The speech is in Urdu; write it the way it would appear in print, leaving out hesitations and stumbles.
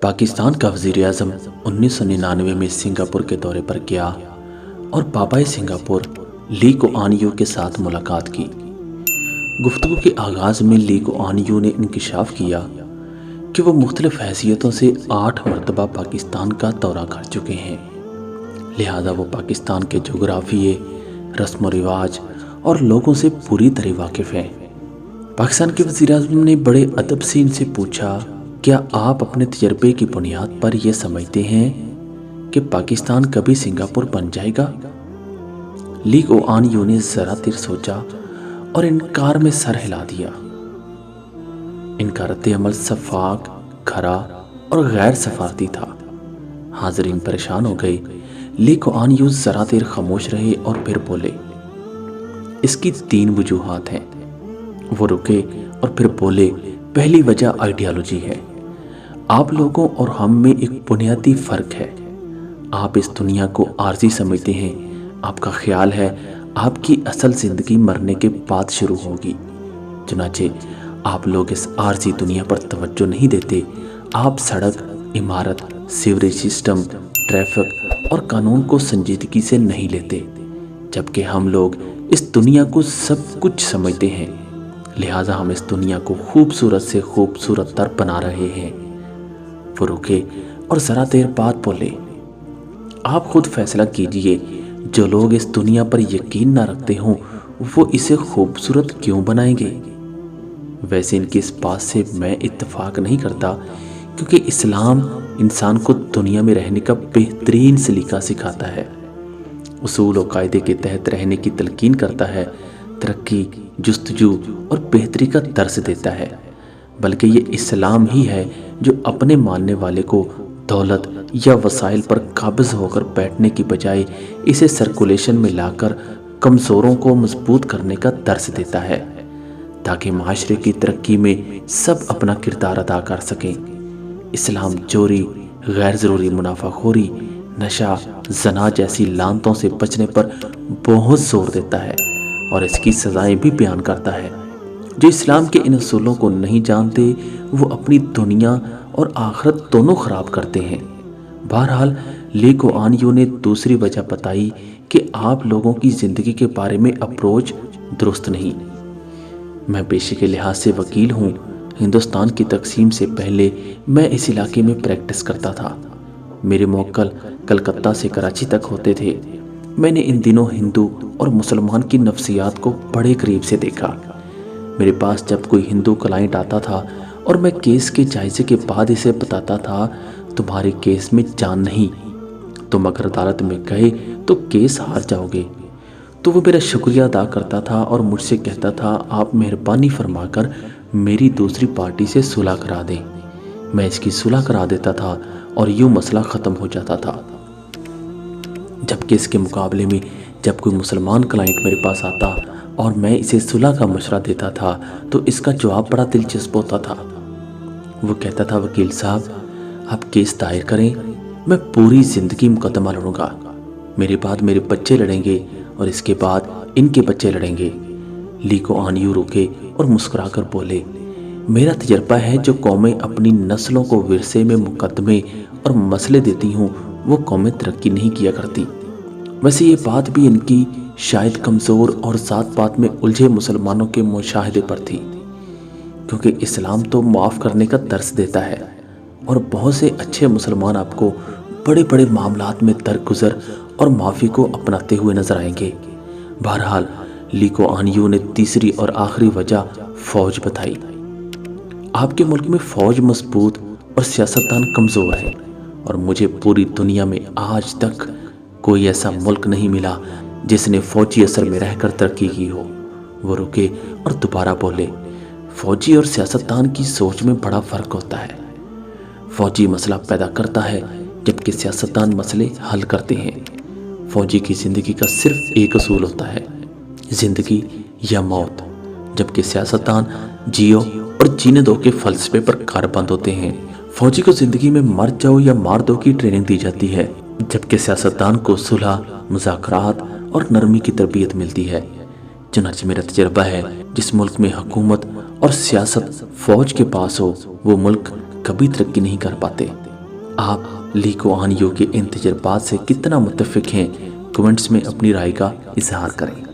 پاکستان کا وزیر اعظم 1999 میں سنگاپور کے دورے پر گیا اور بابائے سنگاپور لی کوآن یو کے ساتھ ملاقات کی۔ گفتگو کے آغاز میں لی کوآن یو نے انکشاف کیا کہ وہ مختلف حیثیتوں سے 8 مرتبہ پاکستان کا دورہ کر چکے ہیں، لہذا وہ پاکستان کے جغرافیے، رسم و رواج اور لوگوں سے پوری طرح واقف ہیں۔ پاکستان کے وزیر اعظم نے بڑے ادب سے ان سے پوچھا، کیا آپ اپنے تجربے کی بنیاد پر یہ سمجھتے ہیں کہ پاکستان کبھی سنگاپور بن جائے گا؟ لی کوآن یو نے ذرا دیر سوچا اور انکار میں سر ہلا دیا۔ ان کا رد عمل شفاف، کھرا اور غیر سفارتی تھا۔ حاضرین پریشان ہو گئے۔ لی کوآن یو ذرا دیر خاموش رہے اور پھر بولے، اس کی 3 وجوہات ہیں۔ وہ رکے اور پھر بولے، پہلی وجہ آئیڈیالوجی ہے۔ آپ لوگوں اور ہم میں ایک بنیادی فرق ہے۔ آپ اس دنیا کو عارضی سمجھتے ہیں۔ آپ کا خیال ہے آپ کی اصل زندگی مرنے کے بعد شروع ہوگی، چنانچہ آپ لوگ اس عارضی دنیا پر توجہ نہیں دیتے۔ آپ سڑک، عمارت، سیوریج سسٹم، ٹریفک اور قانون کو سنجیدگی سے نہیں لیتے، جبکہ ہم لوگ اس دنیا کو سب کچھ سمجھتے ہیں، لہٰذا ہم اس دنیا کو خوبصورت سے خوبصورت تر بنا رہے ہیں۔ وہ رکے اور ذرا دیر بعد بولے، آپ خود فیصلہ کیجئے، جو لوگ اس دنیا پر یقین نہ رکھتے ہوں وہ اسے خوبصورت کیوں بنائیں گے؟ ویسے ان کی اس بات سے میں اتفاق نہیں کرتا، کیونکہ اسلام انسان کو دنیا میں رہنے کا بہترین سلیقہ سکھاتا ہے، اصول و قاعدے کے تحت رہنے کی تلقین کرتا ہے، ترقی، جستجو اور بہتری کا درس دیتا ہے۔ بلکہ یہ اسلام ہی ہے جو اپنے ماننے والے کو دولت یا وسائل پر قابض ہو کر بیٹھنے کی بجائے اسے سرکولیشن میں لا کر کمزوروں کو مضبوط کرنے کا درس دیتا ہے، تاکہ معاشرے کی ترقی میں سب اپنا کردار ادا کر سکیں۔ اسلام چوری، غیر ضروری منافع خوری، نشہ، زنا جیسی لعنتوں سے بچنے پر بہت زور دیتا ہے اور اس کی سزائیں بھی بیان کرتا ہے۔ جو اسلام کے ان اصولوں کو نہیں جانتے وہ اپنی دنیا اور آخرت دونوں خراب کرتے ہیں۔ بہرحال لی کوآن یو نے دوسری وجہ بتائی کہ آپ لوگوں کی زندگی کے بارے میں اپروچ درست نہیں۔ میں پیشے کے لحاظ سے وکیل ہوں۔ ہندوستان کی تقسیم سے پہلے میں اس علاقے میں پریکٹس کرتا تھا۔ میرے موکل کلکتہ سے کراچی تک ہوتے تھے۔ میں نے ان دنوں ہندو اور مسلمان کی نفسیات کو بڑے قریب سے دیکھا۔ میرے پاس جب کوئی ہندو کلائنٹ آتا تھا اور میں کیس کے جائزے کے بعد اسے بتاتا تھا، تمہارے کیس میں جان نہیں، تم اگر عدالت میں گئے تو کیس ہار جاؤ گے، تو وہ میرا شکریہ ادا کرتا تھا اور مجھ سے کہتا تھا، آپ مہربانی فرما کر میری دوسری پارٹی سے صلح کرا دیں۔ میں اس کی صلح کرا دیتا تھا اور یوں مسئلہ ختم ہو جاتا تھا۔ جبکہ اس کے مقابلے میں جب کوئی مسلمان کلائنٹ میرے پاس آتا اور میں اسے صلح کا مشورہ دیتا تھا تو اس کا جواب بڑا دلچسپ ہوتا تھا۔ وہ کہتا تھا، وکیل صاحب آپ کیس دائر کریں، میں پوری زندگی مقدمہ لڑوں گا، میرے بعد میرے بچے لڑیں گے اور اس کے بعد ان کے بچے لڑیں گے۔ لی کوآن یو رکے اور مسکرا کر بولے، میرا تجربہ ہے جو قومیں اپنی نسلوں کو ورثے میں مقدمے اور مسئلے دیتی ہوں وہ قومیں ترقی نہیں کیا کرتی۔ ویسے یہ بات بھی ان کی شاید کمزور اور ذات پات میں الجھے مسلمانوں کے مشاہدے پر تھی، کیونکہ اسلام تو معاف کرنے کا درس دیتا ہے اور بہت سے اچھے مسلمان آپ کو بڑے بڑے معاملات میں درگزر اور معافی کو اپناتے ہوئے نظر آئیں گے۔ بہرحال لی کوآن یو نے تیسری اور آخری وجہ فوج بتائی۔ آپ کے ملک میں فوج مضبوط اور سیاستدان کمزور ہے، اور مجھے پوری دنیا میں آج تک کوئی ایسا ملک نہیں ملا جس نے فوجی اثر میں رہ کر ترقی کی ہو۔ وہ رکے اور دوبارہ بولے، فوجی اور سیاستدان کی سوچ میں بڑا فرق ہوتا ہے۔ فوجی مسئلہ پیدا کرتا ہے جبکہ سیاستدان مسئلے حل کرتے ہیں۔ فوجی کی زندگی کا صرف ایک اصول ہوتا ہے، زندگی یا موت، جبکہ سیاستدان جیو اور جینے دو کے فلسفے پر کاربند ہوتے ہیں۔ فوجی کو زندگی میں مر جاؤ یا مار دو کی ٹریننگ دی جاتی ہے، جبکہ سیاستدان کو صلح، مذاکرات اور نرمی کی تربیت ملتی ہے۔ چنانچہ میرا تجربہ ہے، جس ملک میں حکومت اور سیاست فوج کے پاس ہو وہ ملک کبھی ترقی نہیں کر پاتے۔ آپ لی کوآن یو کے ان تجربات سے کتنا متفق ہیں؟ کمنٹس میں اپنی رائے کا اظہار کریں۔